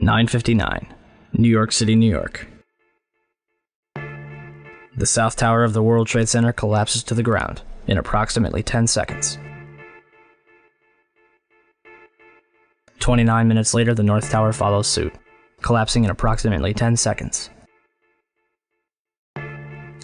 9:59, New York City, New York. The South Tower of the World Trade Center collapses to the ground in approximately 10 seconds. 29 minutes later, the North Tower follows suit, collapsing in approximately 10 seconds.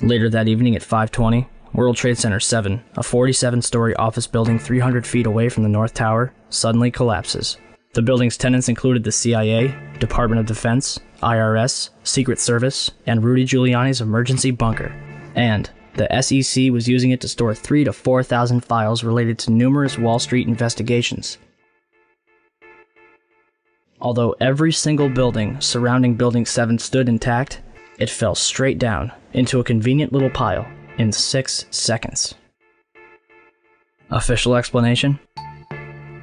Later that evening at 5:20, World Trade Center 7, a 47-story office building 300 feet away from the North Tower, suddenly collapses. The building's tenants included the CIA, Department of Defense, IRS, Secret Service, and Rudy Giuliani's emergency bunker. And the SEC was using it to store 3,000 to 4,000 files related to numerous Wall Street investigations. Although every single building surrounding Building 7 stood intact, it fell straight down into a convenient little pile in 6 seconds. Official explanation?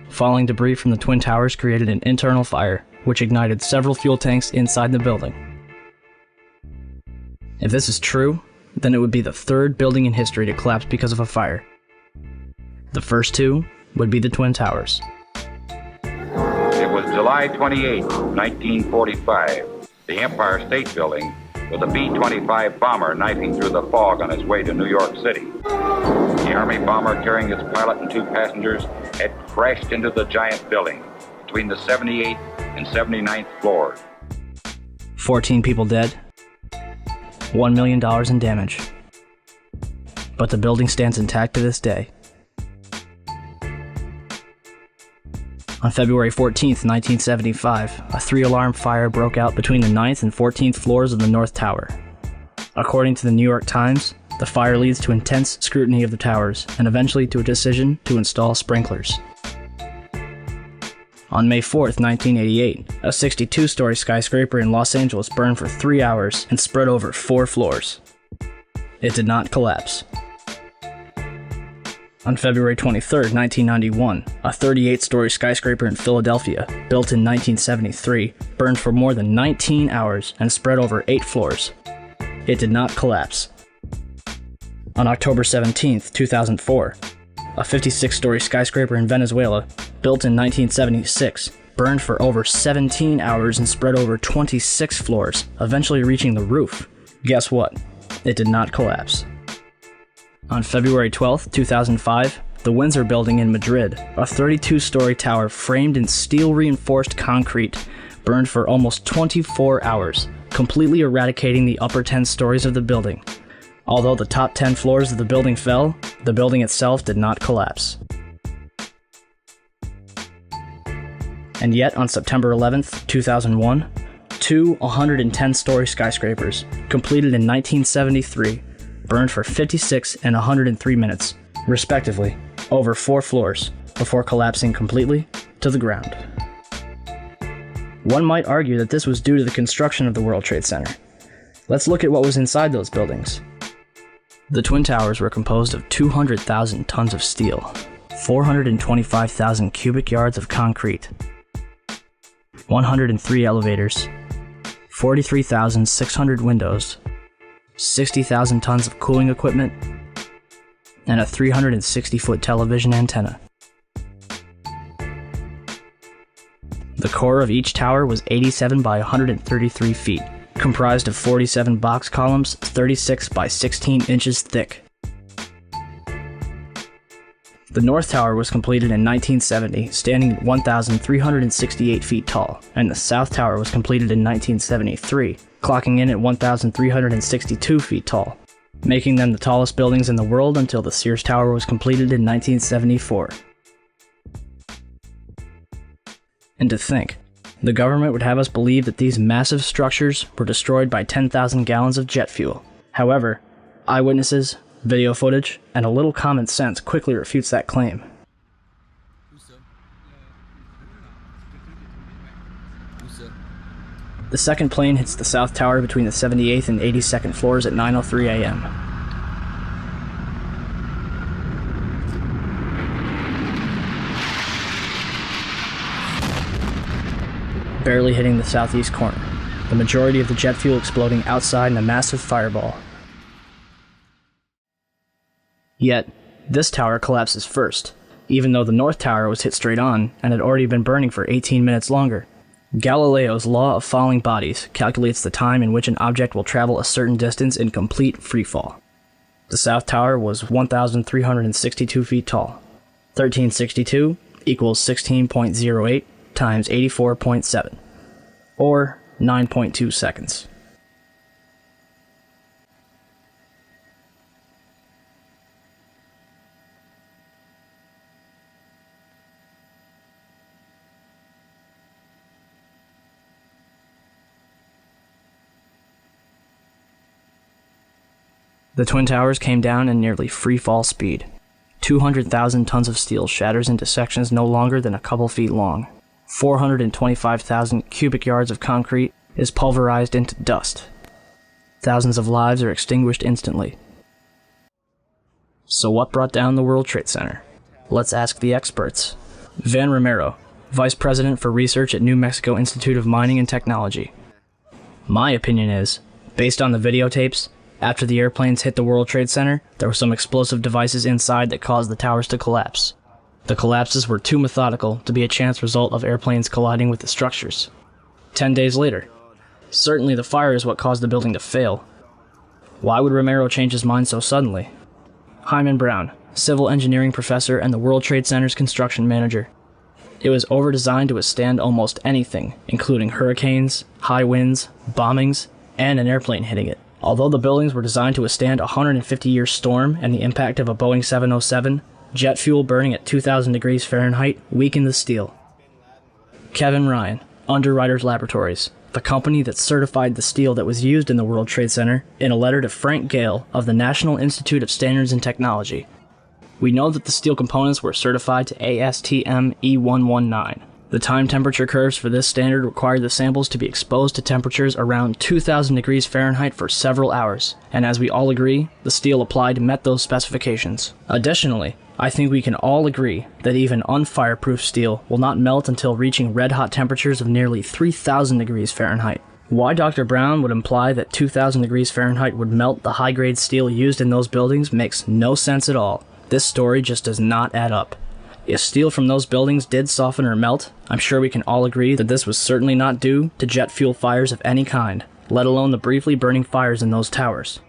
Falling debris from the Twin Towers created an internal fire, which ignited several fuel tanks inside the building. If this is true, then it would be the third building in history to collapse because of a fire. The first two would be the Twin Towers. It was July 28, 1945. The Empire State Building, with a B-25 bomber knifing through the fog on its way to New York City. The Army bomber carrying its pilot and 2 passengers had crashed into the giant building between the 78th and 79th floors. 14 people dead, $1 million in damage. But the building stands intact to this day. On February 14th, 1975, a 3-alarm fire broke out between the 9th and 14th floors of the North Tower. According to the New York Times, the fire leads to intense scrutiny of the towers and eventually to a decision to install sprinklers. On May 4th, 1988, a 62-story skyscraper in Los Angeles burned for 3 hours and spread over 4 floors. It did not collapse. On February 23, 1991, a 38-story skyscraper in Philadelphia, built in 1973, burned for more than 19 hours and spread over 8 floors. It did not collapse. On October 17, 2004, a 56-story skyscraper in Venezuela, built in 1976, burned for over 17 hours and spread over 26 floors, eventually reaching the roof. Guess what? It did not collapse. On February 12, 2005, the Windsor Building in Madrid, a 32-story tower framed in steel-reinforced concrete, burned for almost 24 hours, completely eradicating the upper 10 stories of the building. Although the top 10 floors of the building fell, the building itself did not collapse. And yet, on September 11, 2001, 2 110-story skyscrapers, completed in 1973, burned for 56 and 103 minutes, respectively, over 4 floors, before collapsing completely to the ground. One might argue that this was due to the construction of the World Trade Center. Let's look at what was inside those buildings. The Twin Towers were composed of 200,000 tons of steel, 425,000 cubic yards of concrete, 103 elevators, 43,600 windows, 60,000 tons of cooling equipment, and a 360-foot television antenna. The core of each tower was 87 by 133 feet, comprised of 47 box columns 36 by 16 inches thick. The North Tower was completed in 1970, standing at 1,368 feet tall, and the South Tower was completed in 1973, clocking in at 1,362 feet tall, making them the tallest buildings in the world until the Sears Tower was completed in 1974. And to think, the government would have us believe that these massive structures were destroyed by 10,000 gallons of jet fuel. However, eyewitnesses, video footage, and a little common sense quickly refutes that claim. The second plane hits the South Tower between the 78th and 82nd floors at 9:03 a.m. Barely hitting the southeast corner, the majority of the jet fuel exploding outside in a massive fireball. Yet, this tower collapses first, even though the North Tower was hit straight on and had already been burning for 18 minutes longer. Galileo's law of falling bodies calculates the time in which an object will travel a certain distance in complete freefall. The South Tower was 1,362 feet tall. 1362 equals 16.08 times 84.7, or 9.2 seconds. The Twin Towers came down in nearly free-fall speed. 200,000 tons of steel shatters into sections no longer than a couple feet long. 425,000 cubic yards of concrete is pulverized into dust. Thousands of lives are extinguished instantly. So what brought down the World Trade Center? Let's ask the experts. Van Romero, Vice President for Research at New Mexico Institute of Mining and Technology. My opinion is, based on the videotapes, after the airplanes hit the World Trade Center, there were some explosive devices inside that caused the towers to collapse. The collapses were too methodical to be a chance result of airplanes colliding with the structures. 10 days later. Certainly the fire is what caused the building to fail. Why would Romero change his mind so suddenly? Hyman Brown, civil engineering professor and the World Trade Center's construction manager. It was over-designed to withstand almost anything, including hurricanes, high winds, bombings, and an airplane hitting it. Although the buildings were designed to withstand a 150-year storm and the impact of a Boeing 707, jet fuel burning at 2,000 degrees Fahrenheit weakened the steel. Kevin Ryan, Underwriters Laboratories, the company that certified the steel that was used in the World Trade Center, in a letter to Frank Gale of the National Institute of Standards and Technology. We know that the steel components were certified to ASTM E119. The time temperature curves for this standard required the samples to be exposed to temperatures around 2,000 degrees Fahrenheit for several hours, and as we all agree, the steel applied met those specifications. Additionally, I think we can all agree that even unfireproof steel will not melt until reaching red-hot temperatures of nearly 3,000 degrees Fahrenheit. Why Dr. Brown would imply that 2,000 degrees Fahrenheit would melt the high-grade steel used in those buildings makes no sense at all. This story just does not add up. If steel from those buildings did soften or melt, I'm sure we can all agree that this was certainly not due to jet fuel fires of any kind, let alone the briefly burning fires in those towers.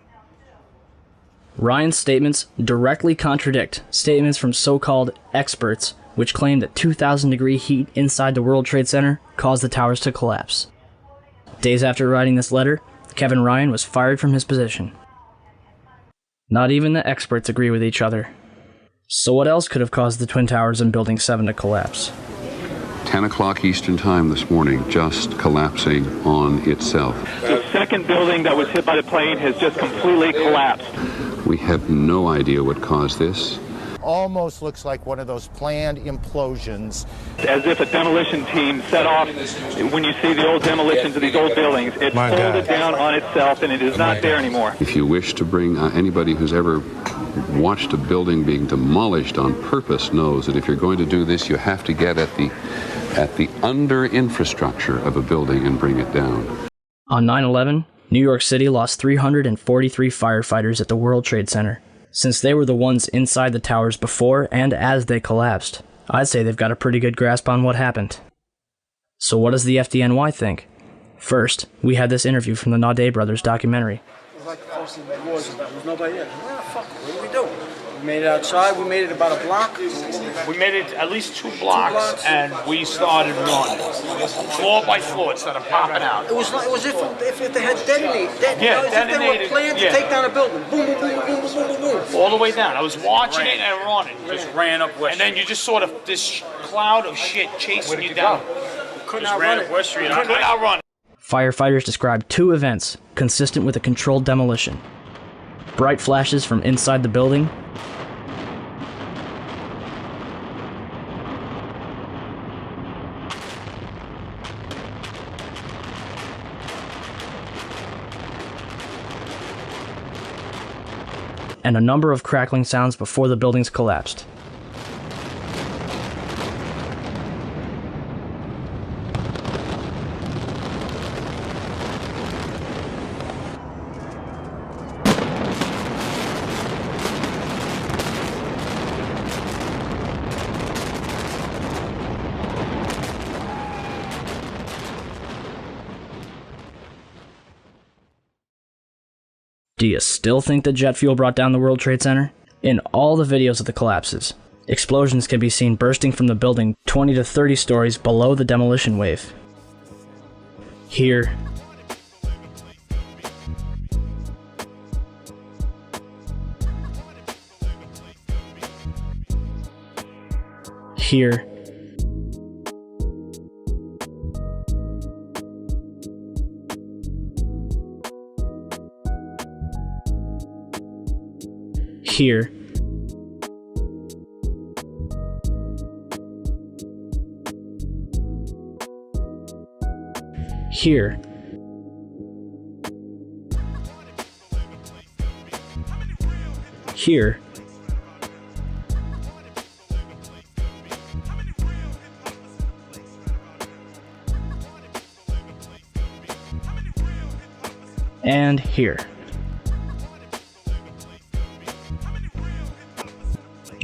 Ryan's statements directly contradict statements from so-called experts which claim that 2,000-degree heat inside the World Trade Center caused the towers to collapse. Days after writing this letter, Kevin Ryan was fired from his position. Not even the experts agree with each other. So what else could have caused the Twin Towers in Building 7 to collapse? 10 o'clock Eastern Time this morning, just collapsing on itself. The second building that was hit by the plane has just completely collapsed. We have no idea what caused this. Almost looks like one of those planned implosions. As if a demolition team set off. When you see the old demolitions of these old buildings, it folded down on itself and it is not there anymore. If you wish to bring anybody who's ever watched a building being demolished on purpose knows that if you're going to do this, you have to get at the under infrastructure of a building and bring it down. On 9/11, New York City lost 343 firefighters at the World Trade Center. Since they were the ones inside the towers before and as they collapsed, I'd say they've got a pretty good grasp on what happened. So what does the FDNY think? First, we had this interview from the Naudet brothers documentary. It was like the first thing that was about. There's nobody there. Where the fuck? What do we do? We made it outside. We made it about a block. We made it at least two blocks, and we started running. Floor by floor instead of popping out. It was if they had detonated. Yeah, As if they were planned to take down a building. Boom, boom, boom, boom, boom, boom, boom, boom. All the way down. I was watching it and running. Just ran up West And then you just sort of this cloud of shit chasing you down. Couldn't Just outrun ran it. up West Street. Couldn't outrun. Firefighters described two events consistent with a controlled demolition. Bright flashes from inside the building, and a number of crackling sounds before the buildings collapsed. Do you still think that jet fuel brought down the World Trade Center? In all the videos of the collapses, explosions can be seen bursting from the building 20 to 30 stories below the demolition wave. Here, here, here, here, here, and here.